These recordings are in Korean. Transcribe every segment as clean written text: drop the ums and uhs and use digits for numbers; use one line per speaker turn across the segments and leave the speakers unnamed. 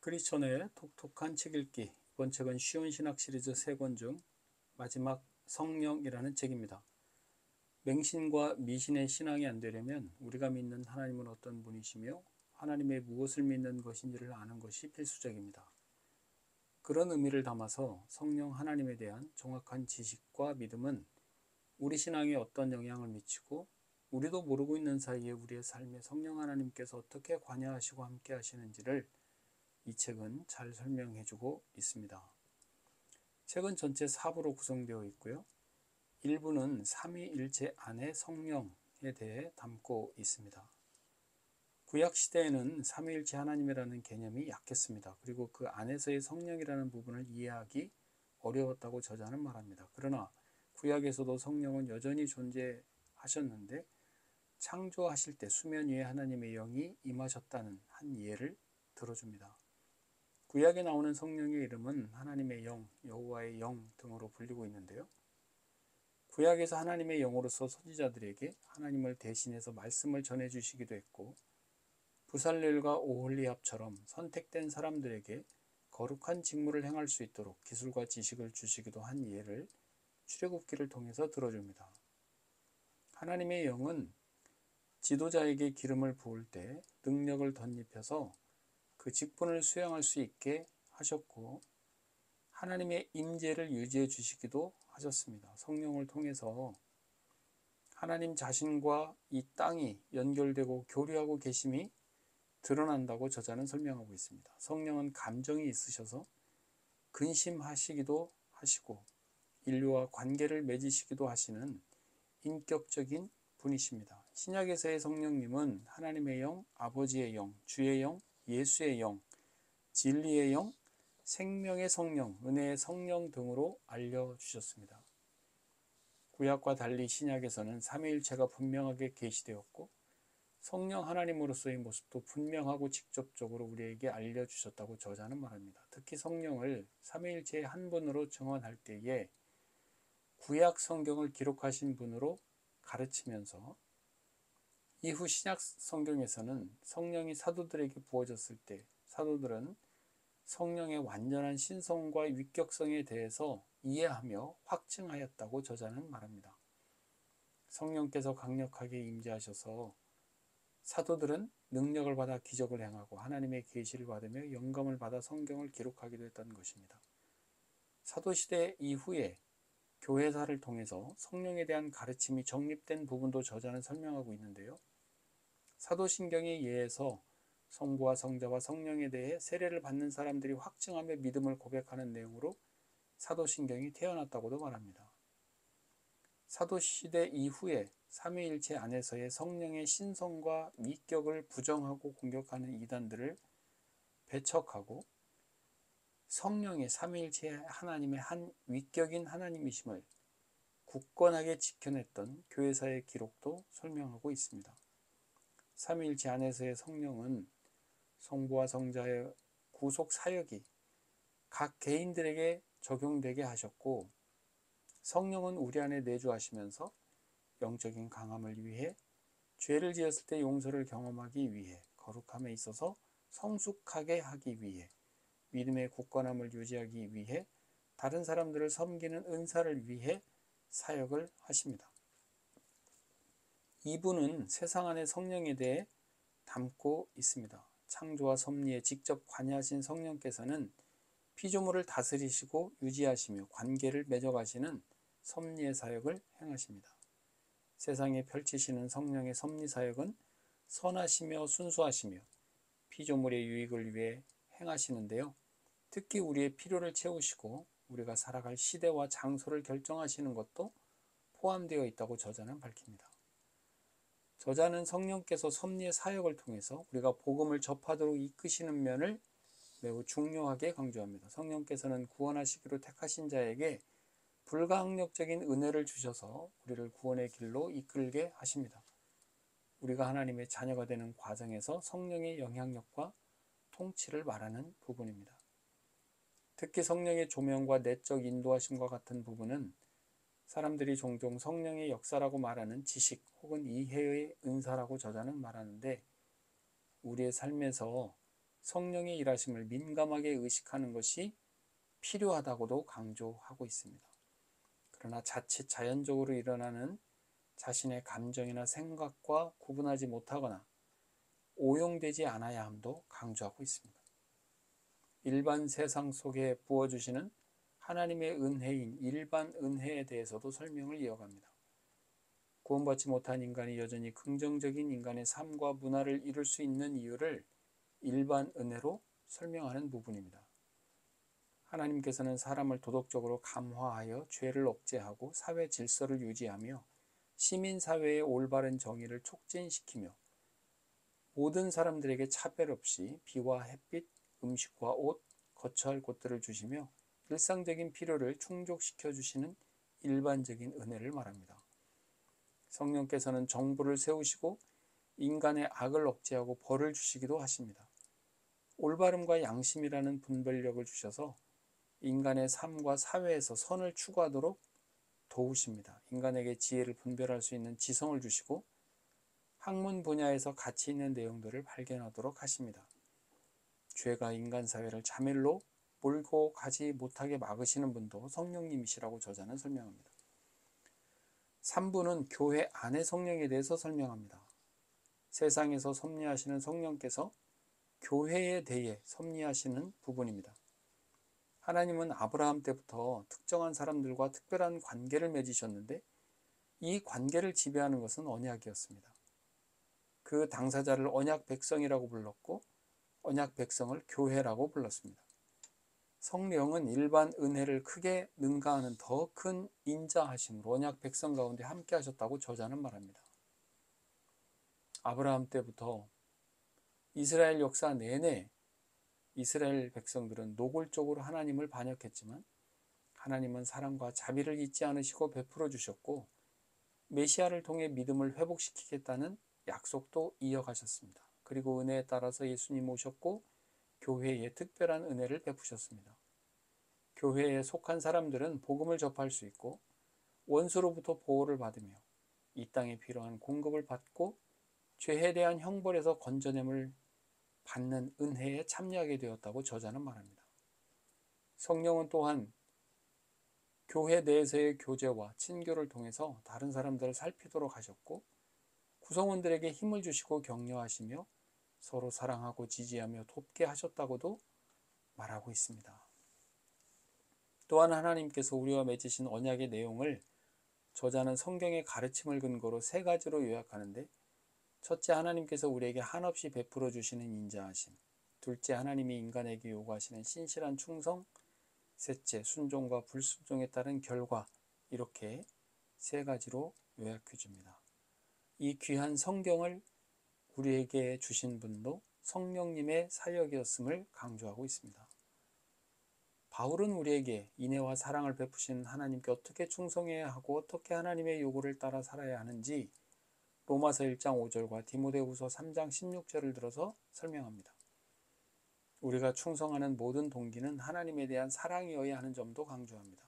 크리스천의 톡톡한 책 읽기. 이번 책은 쉬운 신학 시리즈 3권 중 마지막 성령이라는 책입니다. 맹신과 미신의 신앙이 안 되려면 우리가 믿는 하나님은 어떤 분이시며 하나님의 무엇을 믿는 것인지를 아는 것이 필수적입니다. 그런 의미를 담아서 성령 하나님에 대한 정확한 지식과 믿음은 우리 신앙에 어떤 영향을 미치고 우리도 모르고 있는 사이에 우리의 삶에 성령 하나님께서 어떻게 관여하시고 함께 하시는지를 이 책은 잘 설명해주고 있습니다. 책은 전체 4부로 구성되어 있고요. 1부는 삼위일체 안의 성령에 대해 담고 있습니다. 구약시대에는 삼위일체 하나님이라는 개념이 약했습니다. 그리고 그 안에서의 성령이라는 부분을 이해하기 어려웠다고 저자는 말합니다. 그러나 구약에서도 성령은 여전히 존재하셨는데 창조하실 때 수면 위에 하나님의 영이 임하셨다는 한 예를 들어줍니다. 구약에 나오는 성령의 이름은 하나님의 영, 여호와의 영 등으로 불리고 있는데요. 구약에서 하나님의 영으로서 선지자들에게 하나님을 대신해서 말씀을 전해주시기도 했고, 부살렐과 오홀리압처럼 선택된 사람들에게 거룩한 직무를 행할 수 있도록 기술과 지식을 주시기도 한 예를 출애굽기를 통해서 들어줍니다. 하나님의 영은 지도자에게 기름을 부을 때 능력을 덧입혀서 그 직분을 수행할 수 있게 하셨고, 하나님의 임재를 유지해 주시기도 하셨습니다. 성령을 통해서 하나님 자신과 이 땅이 연결되고 교류하고 계심이 드러난다고 저자는 설명하고 있습니다. 성령은 감정이 있으셔서 근심하시기도 하시고 인류와 관계를 맺으시기도 하시는 인격적인 분이십니다. 신약에서의 성령님은 하나님의 영, 아버지의 영, 주의 영, 예수의 영, 진리의 영, 생명의 성령, 은혜의 성령 등으로 알려주셨습니다. 구약과 달리 신약에서는 삼위일체가 분명하게 계시되었고 성령 하나님으로서의 모습도 분명하고 직접적으로 우리에게 알려주셨다고 저자는 말합니다. 특히 성령을 삼위일체의 한 분으로 증언할 때에 구약 성경을 기록하신 분으로 가르치면서 이후 신약 성경에서는 성령이 사도들에게 부어졌을 때 사도들은 성령의 완전한 신성과 위격성에 대해서 이해하며 확증하였다고 저자는 말합니다. 성령께서 강력하게 임재하셔서 사도들은 능력을 받아 기적을 행하고 하나님의 계시를 받으며 영감을 받아 성경을 기록하기도 했던 것입니다. 사도시대 이후에 교회사를 통해서 성령에 대한 가르침이 정립된 부분도 저자는 설명하고 있는데요. 사도신경에 의해서 성부와 성자와 성령에 대해 세례를 받는 사람들이 확증하며 믿음을 고백하는 내용으로 사도신경이 태어났다고도 말합니다. 사도시대 이후에 삼위일체 안에서의 성령의 신성과 위격을 부정하고 공격하는 이단들을 배척하고 성령의 삼위일체 하나님의 한 위격인 하나님이심을 굳건하게 지켜냈던 교회사의 기록도 설명하고 있습니다. 삼위일체 안에서의 성령은 성부와 성자의 구속 사역이 각 개인들에게 적용되게 하셨고 성령은 우리 안에 내주하시면서 영적인 강함을 위해 죄를 지었을 때 용서를 경험하기 위해 거룩함에 있어서 성숙하게 하기 위해 믿음의 굳건함을 유지하기 위해 다른 사람들을 섬기는 은사를 위해 사역을 하십니다. 2부는 세상 안의 성령에 대해 담고 있습니다. 창조와 섭리에 직접 관여하신 성령께서는 피조물을 다스리시고 유지하시며 관계를 맺어가시는 섭리의 사역을 행하십니다. 세상에 펼치시는 성령의 섭리 사역은 선하시며 순수하시며 피조물의 유익을 위해 행하시는데요. 특히 우리의 필요를 채우시고 우리가 살아갈 시대와 장소를 결정하시는 것도 포함되어 있다고 저자는 밝힙니다. 저자는 성령께서 섭리의 사역을 통해서 우리가 복음을 접하도록 이끄시는 면을 매우 중요하게 강조합니다. 성령께서는 구원하시기로 택하신 자에게 불가항력적인 은혜를 주셔서 우리를 구원의 길로 이끌게 하십니다. 우리가 하나님의 자녀가 되는 과정에서 성령의 영향력과 통치를 말하는 부분입니다. 특히 성령의 조명과 내적 인도하심과 같은 부분은 사람들이 종종 성령의 역사라고 말하는 지식 혹은 이해의 은사라고 저자는 말하는데 우리의 삶에서 성령의 일하심을 민감하게 의식하는 것이 필요하다고도 강조하고 있습니다. 그러나 자칫 자연적으로 일어나는 자신의 감정이나 생각과 구분하지 못하거나 오용되지 않아야 함도 강조하고 있습니다. 일반 세상 속에 부어주시는 하나님의 은혜인 일반 은혜에 대해서도 설명을 이어갑니다. 구원받지 못한 인간이 여전히 긍정적인 인간의 삶과 문화를 이룰 수 있는 이유를 일반 은혜로 설명하는 부분입니다. 하나님께서는 사람을 도덕적으로 감화하여 죄를 억제하고 사회 질서를 유지하며 시민사회의 올바른 정의를 촉진시키며 모든 사람들에게 차별 없이 비와 햇빛, 음식과 옷, 거처할 곳들을 주시며 일상적인 필요를 충족시켜 주시는 일반적인 은혜를 말합니다. 성령께서는 정부를 세우시고 인간의 악을 억제하고 벌을 주시기도 하십니다. 올바름과 양심이라는 분별력을 주셔서 인간의 삶과 사회에서 선을 추구하도록 도우십니다. 인간에게 지혜를 분별할 수 있는 지성을 주시고 학문 분야에서 가치 있는 내용들을 발견하도록 하십니다. 죄가 인간 사회를 자멸로 몰고 가지 못하게 막으시는 분도 성령님이시라고 저자는 설명합니다. 3부는 교회 안의 성령에 대해서 설명합니다. 세상에서 섭리하시는 성령께서 교회에 대해 섭리하시는 부분입니다. 하나님은 아브라함 때부터 특정한 사람들과 특별한 관계를 맺으셨는데 이 관계를 지배하는 것은 언약이었습니다. 그 당사자를 언약 백성이라고 불렀고 언약 백성을 교회라고 불렀습니다. 성령은 일반 은혜를 크게 능가하는 더 큰 인자하심으로 언약 백성 가운데 함께 하셨다고 저자는 말합니다. 아브라함 때부터 이스라엘 역사 내내 이스라엘 백성들은 노골적으로 하나님을 반역했지만 하나님은 사랑과 자비를 잊지 않으시고 베풀어 주셨고 메시아를 통해 믿음을 회복시키겠다는 약속도 이어가셨습니다. 그리고 은혜에 따라서 예수님 오셨고 교회에 특별한 은혜를 베푸셨습니다. 교회에 속한 사람들은 복음을 접할 수 있고 원수로부터 보호를 받으며 이 땅에 필요한 공급을 받고 죄에 대한 형벌에서 건져냄을 받는 은혜에 참여하게 되었다고 저자는 말합니다. 성령은 또한 교회 내에서의 교제와 친교를 통해서 다른 사람들을 살피도록 하셨고 구성원들에게 힘을 주시고 격려하시며 서로 사랑하고 지지하며 돕게 하셨다고도 말하고 있습니다. 또한 하나님께서 우리와 맺으신 언약의 내용을 저자는 성경의 가르침을 근거로 3가지로 요약하는데 첫째, 하나님께서 우리에게 한없이 베풀어 주시는 인자하심. 둘째, 하나님이 인간에게 요구하시는 신실한 충성. 셋째, 순종과 불순종에 따른 결과. 이렇게 3가지로 요약해 줍니다. 이 귀한 성경을 우리에게 주신 분도 성령님의 사역이었음을 강조하고 있습니다. 바울은 우리에게 인애와 사랑을 베푸시는 하나님께 어떻게 충성해야 하고 어떻게 하나님의 요구를 따라 살아야 하는지 로마서 1장 5절과 디모데후서 3장 16절을 들어서 설명합니다. 우리가 충성하는 모든 동기는 하나님에 대한 사랑이어야 하는 점도 강조합니다.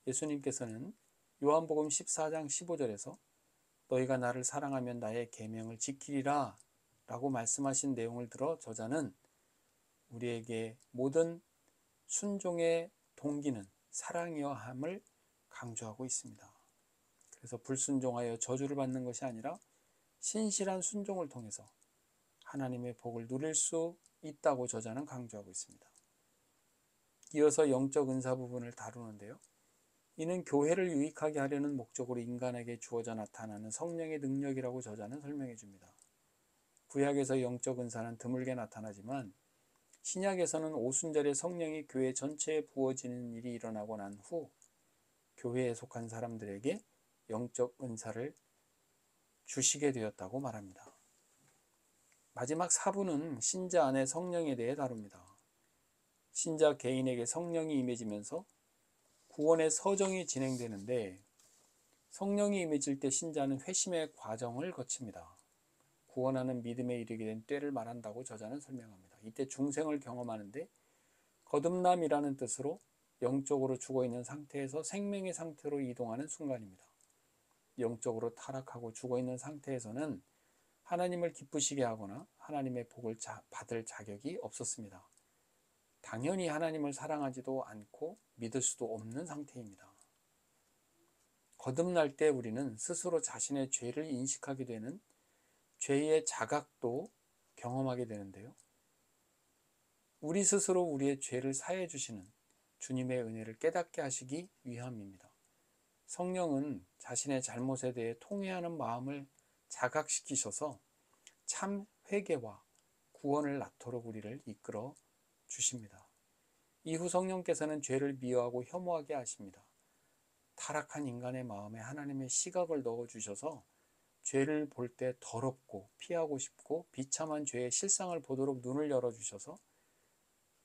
예수님께서는 요한복음 14장 15절에서 너희가 나를 사랑하면 나의 계명을 지키리라 라고 말씀하신 내용을 들어 저자는 우리에게 모든 순종의 동기는 사랑이어야 함을 강조하고 있습니다. 그래서 불순종하여 저주를 받는 것이 아니라 신실한 순종을 통해서 하나님의 복을 누릴 수 있다고 저자는 강조하고 있습니다. 이어서 영적 은사 부분을 다루는데요. 이는 교회를 유익하게 하려는 목적으로 인간에게 주어져 나타나는 성령의 능력이라고 저자는 설명해 줍니다. 구약에서 영적 은사는 드물게 나타나지만 신약에서는 오순절에 성령이 교회 전체에 부어지는 일이 일어나고 난 후 교회에 속한 사람들에게 영적 은사를 주시게 되었다고 말합니다. 마지막 4부는 신자 안에 성령에 대해 다룹니다. 신자 개인에게 성령이 임해지면서 구원의 서정이 진행되는데 성령이 임해질 때 신자는 회심의 과정을 거칩니다. 구원하는 믿음에 이르게 된 때를 말한다고 저자는 설명합니다. 이때 중생을 경험하는데 거듭남이라는 뜻으로 영적으로 죽어있는 상태에서 생명의 상태로 이동하는 순간입니다. 영적으로 타락하고 죽어있는 상태에서는 하나님을 기쁘시게 하거나 하나님의 복을 받을 자격이 없었습니다. 당연히 하나님을 사랑하지도 않고 믿을 수도 없는 상태입니다. 거듭날 때 우리는 스스로 자신의 죄를 인식하게 되는 죄의 자각도 경험하게 되는데요. 우리 스스로 우리의 죄를 사해 주시는 주님의 은혜를 깨닫게 하시기 위함입니다. 성령은 자신의 잘못에 대해 통회하는 마음을 자각시키셔서 참 회개와 구원을 낳도록 우리를 이끌어 주십니다. 이후 성령께서는 죄를 미워하고 혐오하게 하십니다. 타락한 인간의 마음에 하나님의 시각을 넣어주셔서 죄를 볼 때 더럽고 피하고 싶고 비참한 죄의 실상을 보도록 눈을 열어주셔서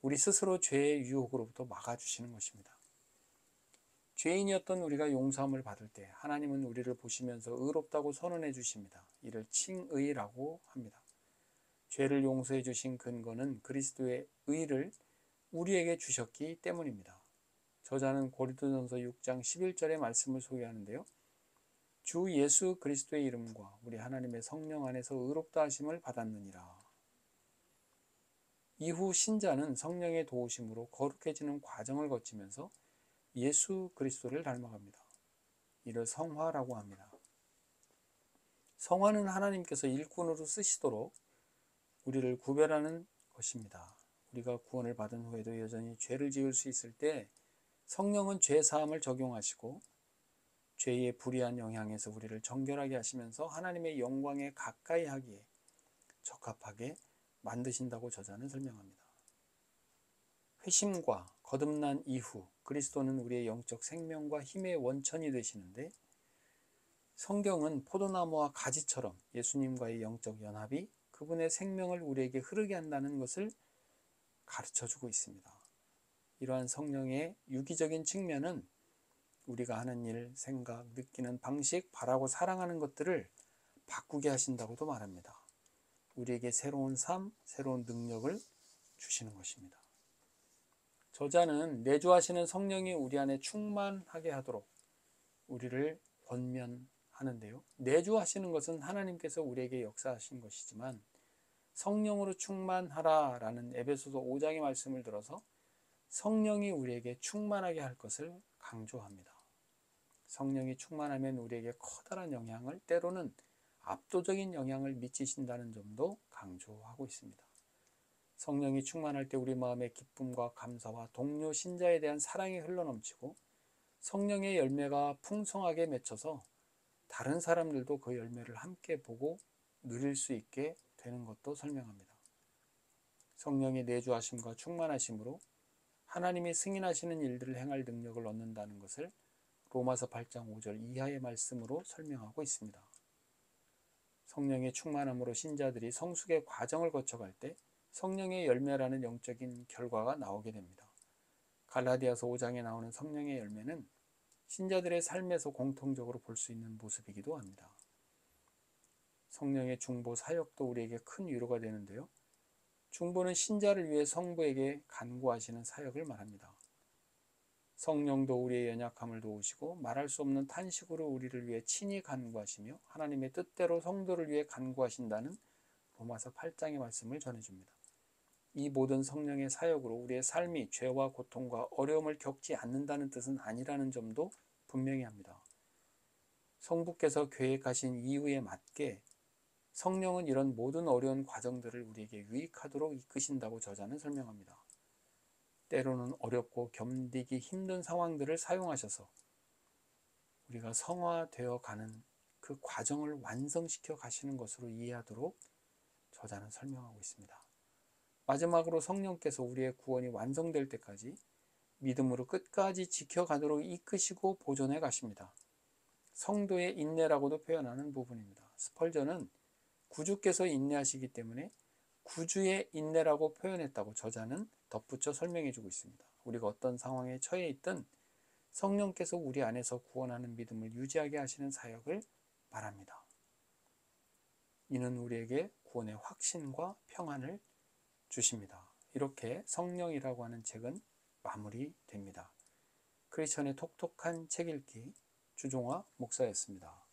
우리 스스로 죄의 유혹으로부터 막아주시는 것입니다. 죄인이었던 우리가 용서함을 받을 때 하나님은 우리를 보시면서 의롭다고 선언해 주십니다. 이를 칭의라고 합니다. 죄를 용서해 주신 근거는 그리스도의 의를 우리에게 주셨기 때문입니다. 저자는 고린도전서 6장 11절의 말씀을 소개하는데요. 주 예수 그리스도의 이름과 우리 하나님의 성령 안에서 의롭다 하심을 받았느니라. 이후 신자는 성령의 도우심으로 거룩해지는 과정을 거치면서 예수 그리스도를 닮아갑니다. 이를 성화라고 합니다. 성화는 하나님께서 일꾼으로 쓰시도록 우리를 구별하는 것입니다. 우리가 구원을 받은 후에도 여전히 죄를 지을 수 있을 때 성령은 죄사함을 적용하시고 죄의 불의한 영향에서 우리를 정결하게 하시면서 하나님의 영광에 가까이 하기에 적합하게 만드신다고 저자는 설명합니다. 회심과 거듭난 이후 그리스도는 우리의 영적 생명과 힘의 원천이 되시는데 성경은 포도나무와 가지처럼 예수님과의 영적 연합이 그분의 생명을 우리에게 흐르게 한다는 것을 가르쳐주고 있습니다. 이러한 성령의 유기적인 측면은 우리가 하는 일, 생각, 느끼는 방식, 바라고 사랑하는 것들을 바꾸게 하신다고도 말합니다. 우리에게 새로운 삶, 새로운 능력을 주시는 것입니다. 저자는 내주하시는 성령이 우리 안에 충만하게 하도록 우리를 권면하는데요. 내주하시는 것은 하나님께서 우리에게 역사하신 것이지만 성령으로 충만하라라는 에베소서 5장의 말씀을 들어서 성령이 우리에게 충만하게 할 것을 강조합니다. 성령이 충만하면 우리에게 커다란 영향을, 때로는 압도적인 영향을 미치신다는 점도 강조하고 있습니다. 성령이 충만할 때 우리 마음의 기쁨과 감사와 동료 신자에 대한 사랑이 흘러넘치고 성령의 열매가 풍성하게 맺혀서 다른 사람들도 그 열매를 함께 보고 누릴 수 있게 되는 것도 설명합니다. 성령의 내주하심과 충만하심으로 하나님이 승인하시는 일들을 행할 능력을 얻는다는 것을 로마서 8장 5절 이하의 말씀으로 설명하고 있습니다. 성령의 충만함으로 신자들이 성숙의 과정을 거쳐갈 때 성령의 열매라는 영적인 결과가 나오게 됩니다. 갈라디아서 5장에 나오는 성령의 열매는 신자들의 삶에서 공통적으로 볼 수 있는 모습이기도 합니다. 성령의 중보 사역도 우리에게 큰 위로가 되는데요. 중보는 신자를 위해 성부에게 간구하시는 사역을 말합니다. 성령도 우리의 연약함을 도우시고 말할 수 없는 탄식으로 우리를 위해 친히 간구하시며 하나님의 뜻대로 성도를 위해 간구하신다는 로마서 8장의 말씀을 전해줍니다. 이 모든 성령의 사역으로 우리의 삶이 죄와 고통과 어려움을 겪지 않는다는 뜻은 아니라는 점도 분명히 합니다. 성부께서 계획하신 이유에 맞게 성령은 이런 모든 어려운 과정들을 우리에게 유익하도록 이끄신다고 저자는 설명합니다. 때로는 어렵고 견디기 힘든 상황들을 사용하셔서 우리가 성화되어 가는 그 과정을 완성시켜 가시는 것으로 이해하도록 저자는 설명하고 있습니다. 마지막으로 성령께서 우리의 구원이 완성될 때까지 믿음으로 끝까지 지켜가도록 이끄시고 보존해 가십니다. 성도의 인내라고도 표현하는 부분입니다. 스펄전은 구주께서 인내하시기 때문에 구주의 인내라고 표현했다고 저자는 덧붙여 설명해 주고 있습니다. 우리가 어떤 상황에 처해 있든 성령께서 우리 안에서 구원하는 믿음을 유지하게 하시는 사역을 말합니다. 이는 우리에게 구원의 확신과 평안을 주십니다. 이렇게 성령이라고 하는 책은 마무리됩니다. 크리스천의 톡톡한 책 읽기 주종화 목사였습니다.